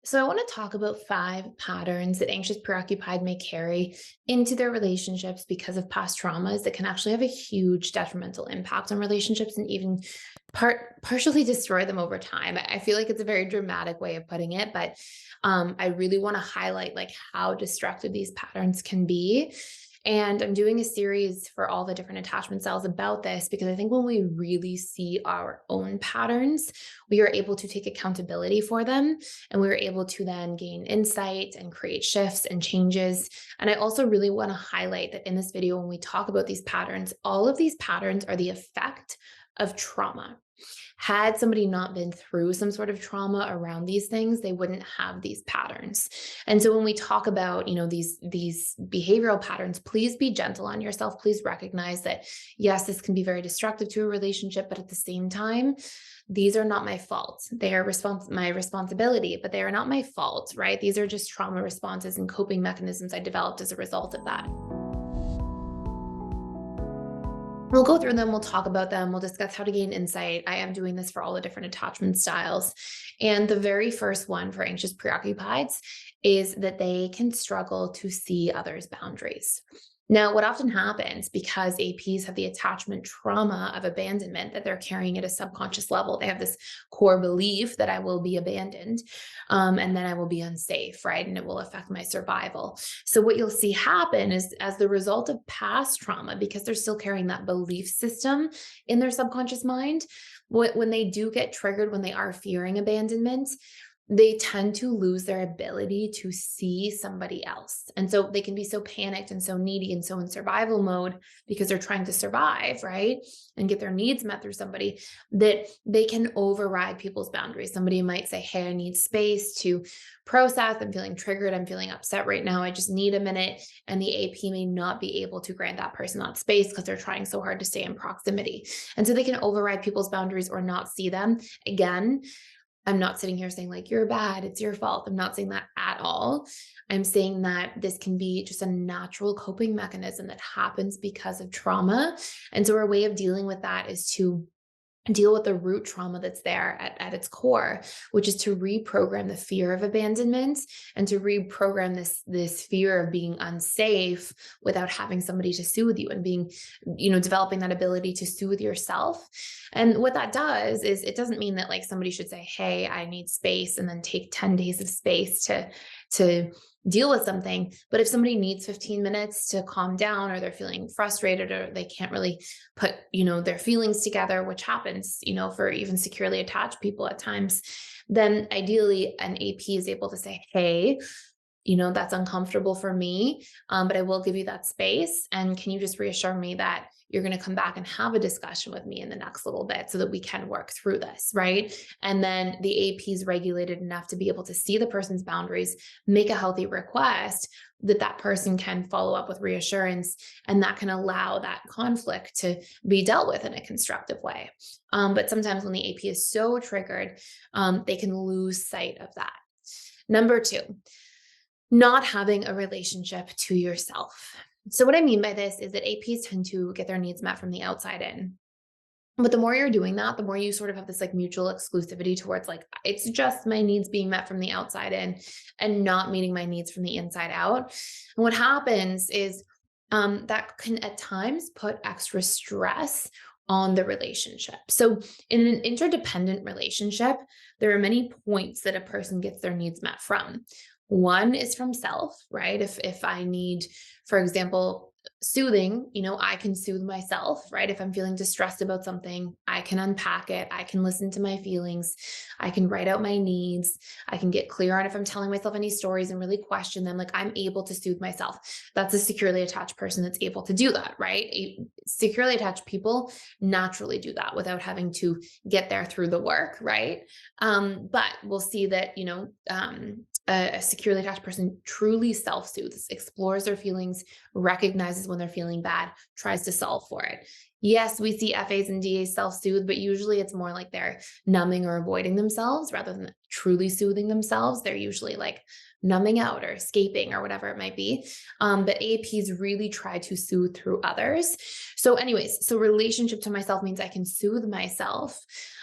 So, I want to talk about 5 patterns that anxious preoccupied may carry into their relationships because of past traumas that can actually have a huge detrimental impact on relationships and even partially destroy them over time. I feel like it's a very dramatic way of putting it, but I really want to highlight like how destructive these patterns can be. And I'm doing a series for all the different attachment styles about this because I think when we really see our own patterns, we are able to take accountability for them and we were able to then gain insight and create shifts and changes. And I also really want to highlight that in this video, when we talk about these patterns, all of these patterns are the effect of trauma. Had somebody not been through some sort of trauma around these things, they wouldn't have these patterns. And so when we talk about, these behavioral patterns, please be gentle on yourself. Please recognize that yes, this can be very destructive to a relationship, but at the same time, these are not my fault. They are my responsibility, but they are not my fault, right? These are just trauma responses and coping mechanisms I developed as a result of that. We'll go through them, we'll talk about them, we'll discuss how to gain insight. I am doing this for all the different attachment styles. And the very first one for anxious preoccupieds is that they can struggle to see others' boundaries. Now, what often happens because APs have the attachment trauma of abandonment that they're carrying at a subconscious level, they have this core belief that I will be abandoned and then I will be unsafe, right? And it will affect my survival. So what you'll see happen is as the result of past trauma, because they're still carrying that belief system in their subconscious mind, when they do get triggered, when they are fearing abandonment, they tend to lose their ability to see somebody else. And so they can be so panicked and so needy and so in survival mode because they're trying to survive, right? And get their needs met through somebody that they can override people's boundaries. Somebody might say, hey, I need space to process. I'm feeling triggered. I'm feeling upset right now. I just need a minute. And the AP may not be able to grant that person that space because they're trying so hard to stay in proximity. And so they can override people's boundaries or not see them. Again, I'm not sitting here saying like, you're bad, it's your fault. I'm not saying that at all. I'm saying that this can be just a natural coping mechanism that happens because of trauma. And so our way of dealing with that is to deal with the root trauma that's there at its core, which is to reprogram the fear of abandonment and to reprogram this fear of being unsafe without having somebody to soothe you and being, developing that ability to soothe yourself. And what that does is it doesn't mean that like somebody should say, hey, I need space and then take 10 days of space to deal with something. But if somebody needs 15 minutes to calm down or they're feeling frustrated or they can't really put, their feelings together, which happens, for even securely attached people at times, then ideally an AP is able to say, hey, that's uncomfortable for me, but I will give you that space. And can you just reassure me that you're going to come back and have a discussion with me in the next little bit so that we can work through this, right? And then the AP is regulated enough to be able to see the person's boundaries, make a healthy request that person can follow up with reassurance, and that can allow that conflict to be dealt with in a constructive way. But sometimes when the AP is so triggered, they can lose sight of that. Number 2, not having a relationship to yourself. So what I mean by this is that APs tend to get their needs met from the outside in. But the more you're doing that, the more you sort of have this like mutual exclusivity towards like, it's just my needs being met from the outside in and not meeting my needs from the inside out. And what happens is that can at times put extra stress on the relationship. So in an interdependent relationship, there are many points that a person gets their needs met from. One is from self, right? If I need, for example, soothing, I can soothe myself, right? If I'm feeling distressed about something, I can unpack it. I can listen to my feelings. I can write out my needs. I can get clear on if I'm telling myself any stories and really question them. Like I'm able to soothe myself. That's a securely attached person that's able to do that, right? Securely attached people naturally do that without having to get there through the work, right? But we'll see that, a securely attached person truly self-soothes, explores their feelings, recognizes oftentimes when they're feeling bad, tries to solve for it. Yes, we see FAs and DAs self-soothe, but usually it's more like they're numbing or avoiding themselves rather than truly soothing themselves. They're usually like numbing out or escaping or whatever it might be. But APs really try to soothe through others. So anyways, so relationship to myself means I can soothe myself.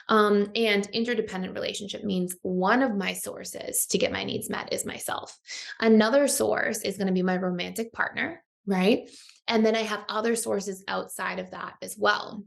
And interdependent relationship means one of my sources to get my needs met is myself. Another source is going to be my romantic partner, right? And then I have other sources outside of that as well.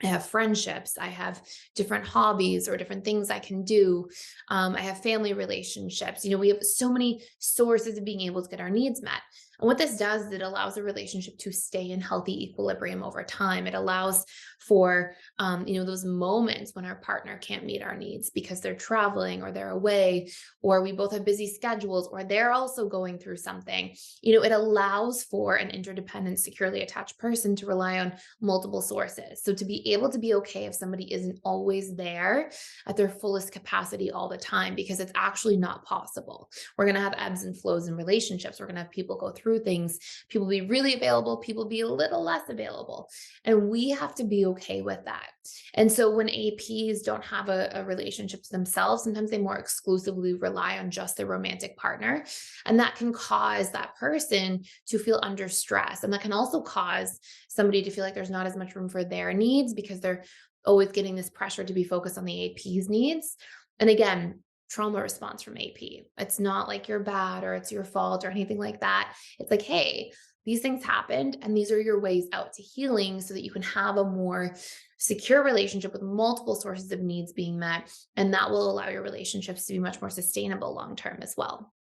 I have friendships, I have different hobbies or different things I can do. I have family relationships. We have so many sources of being able to get our needs met. And what this does is it allows a relationship to stay in healthy equilibrium over time. It allows for, those moments when our partner can't meet our needs because they're traveling or they're away, or we both have busy schedules, or they're also going through something. It allows for an interdependent, securely attached person to rely on multiple sources. So to be able to be okay if somebody isn't always there at their fullest capacity all the time, because it's actually not possible. We're going to have ebbs and flows in relationships. We're going to have people go through things, people be really available, people be a little less available. And we have to be okay with that. And so when APs don't have a relationship to themselves, sometimes they more exclusively rely on just their romantic partner. And that can cause that person to feel under stress. And that can also cause somebody to feel like there's not as much room for their needs because they're always getting this pressure to be focused on the AP's needs. And again, trauma response from AP. It's not like you're bad or it's your fault or anything like that. It's like, hey, these things happened and these are your ways out to healing so that you can have a more secure relationship with multiple sources of needs being met. And that will allow your relationships to be much more sustainable long term as well.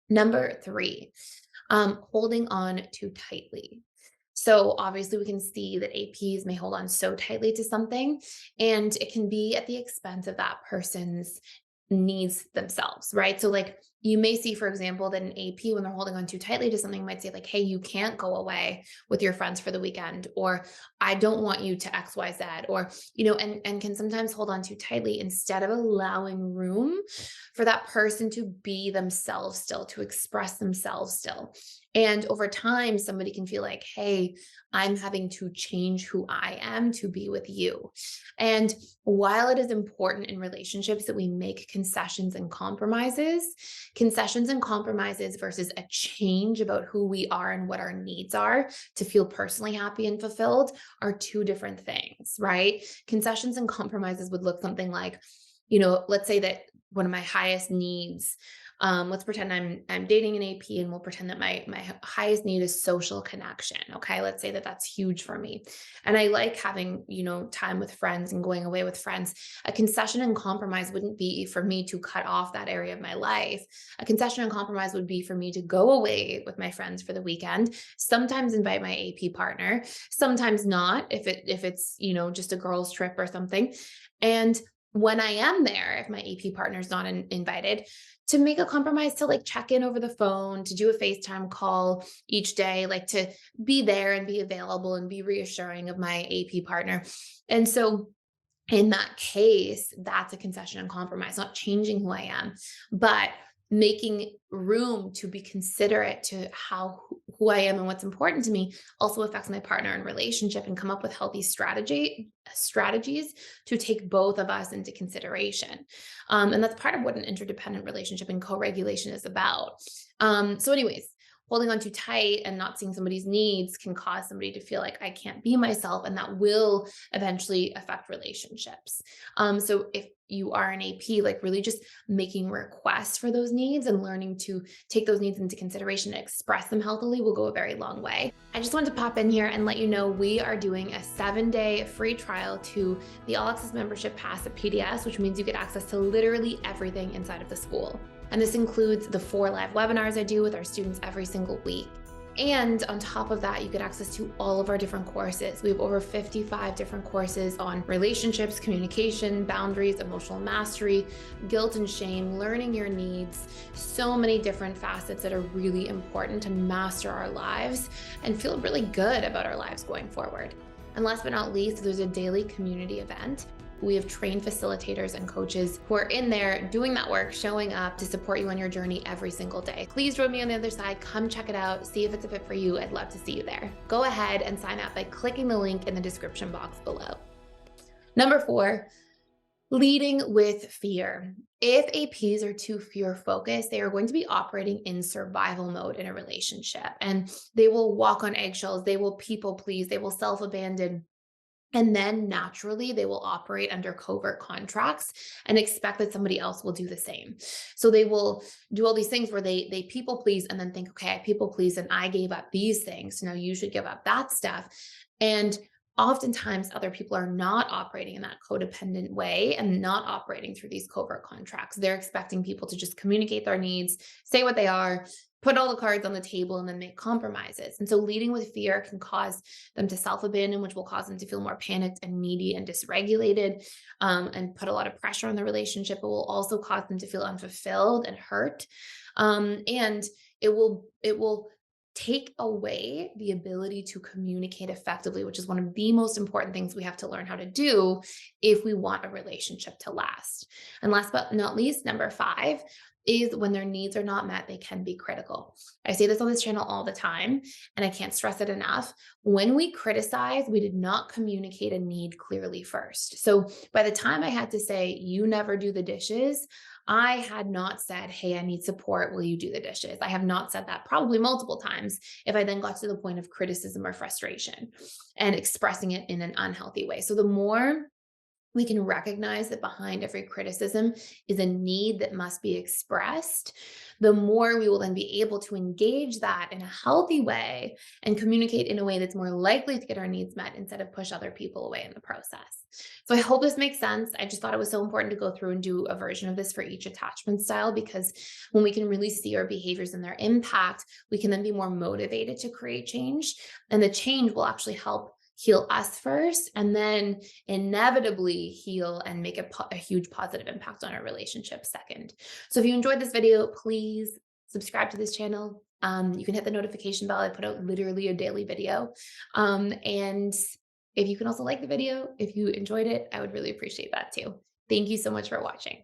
Number 3, holding on too tightly. So obviously we can see that APs may hold on so tightly to something, and it can be at the expense of that person's needs themselves, right? So like you may see, for example, that an AP, when they're holding on too tightly to something, might say like, hey, you can't go away with your friends for the weekend, or I don't want you to XYZ, or, and can sometimes hold on too tightly instead of allowing room for that person to be themselves still, to express themselves still. And over time, somebody can feel like, hey, I'm having to change who I am to be with you. And while it is important in relationships that we make concessions and compromises versus a change about who we are and what our needs are to feel personally happy and fulfilled are two different things, right? Concessions and compromises would look something like, let's say that one of my highest needs, let's pretend I'm dating an AP, and we'll pretend that my highest need is social connection. Okay, let's say that that's huge for me, and I like having time with friends and going away with friends. A concession and compromise wouldn't be for me to cut off that area of my life. A concession and compromise would be for me to go away with my friends for the weekend. Sometimes invite my AP partner, sometimes not. If it's just a girls' trip or something, and when I am there, if my AP partner is not invited, to make a compromise to like check in over the phone, to do a FaceTime call each day, like to be there and be available and be reassuring of my AP partner. And so in that case, that's a concession and compromise, not changing who I am, but making room to be considerate to who I am and what's important to me also affects my partner and relationship, and come up with healthy strategies to take both of us into consideration. And that's part of what an interdependent relationship and co-regulation is about. So anyways, holding on too tight and not seeing somebody's needs can cause somebody to feel like I can't be myself, and that will eventually affect relationships. So if you are an AP, like really just making requests for those needs and learning to take those needs into consideration and express them healthily will go a very long way. I just wanted to pop in here and let you know we are doing a 7-day free trial to the All Access Membership Pass at PDS, which means you get access to literally everything inside of the school. And this includes the 4 live webinars I do with our students every single week. And on top of that, you get access to all of our different courses. We have over 55 different courses on relationships, communication, boundaries, emotional mastery, guilt and shame, learning your needs, so many different facets that are really important to master our lives and feel really good about our lives going forward. And last but not least, there's a daily community event We have trained facilitators and coaches who are in there doing that work, showing up to support you on your journey every single day. Please join me on the other side. Come check it out. See if it's a fit for you. I'd love to see you there. Go ahead and sign up by clicking the link in the description box below. Number 4, leading with fear. If APs are too fear focused, they are going to be operating in survival mode in a relationship, and they will walk on eggshells. They will people please. They will self abandon. And then naturally, they will operate under covert contracts and expect that somebody else will do the same. So they will do all these things where they people please and then think, okay, I people please and I gave up these things. So now you should give up that stuff. And oftentimes other people are not operating in that codependent way and not operating through these covert contracts. They're expecting people to just communicate their needs, say what they are, put all the cards on the table, and then make compromises. And so leading with fear can cause them to self-abandon, which will cause them to feel more panicked and needy and dysregulated, and put a lot of pressure on the relationship. It will also cause them to feel unfulfilled and hurt. And it will take away the ability to communicate effectively, which is one of the most important things we have to learn how to do if we want a relationship to last. And last but not least, number 5 is when their needs are not met, they can be critical. I say this on this channel all the time, and I can't stress it enough. When we criticize, we did not communicate a need clearly first. So by the time I had to say, you never do the dishes, I had not said, hey, I need support. Will you do the dishes? I have not said that probably multiple times if I then got to the point of criticism or frustration and expressing it in an unhealthy way. So the more we can recognize that behind every criticism is a need that must be expressed, the more we will then be able to engage that in a healthy way and communicate in a way that's more likely to get our needs met instead of push other people away in the process. So I hope this makes sense. I just thought it was so important to go through and do a version of this for each attachment style, because when we can really see our behaviors and their impact, we can then be more motivated to create change. And the change will actually help heal us first, and then inevitably heal and make a huge positive impact on our relationship second. So if you enjoyed this video, please subscribe to this channel. You can hit the notification bell. I put out literally a daily video. And if you can also like the video, if you enjoyed it, I would really appreciate that too. Thank you so much for watching.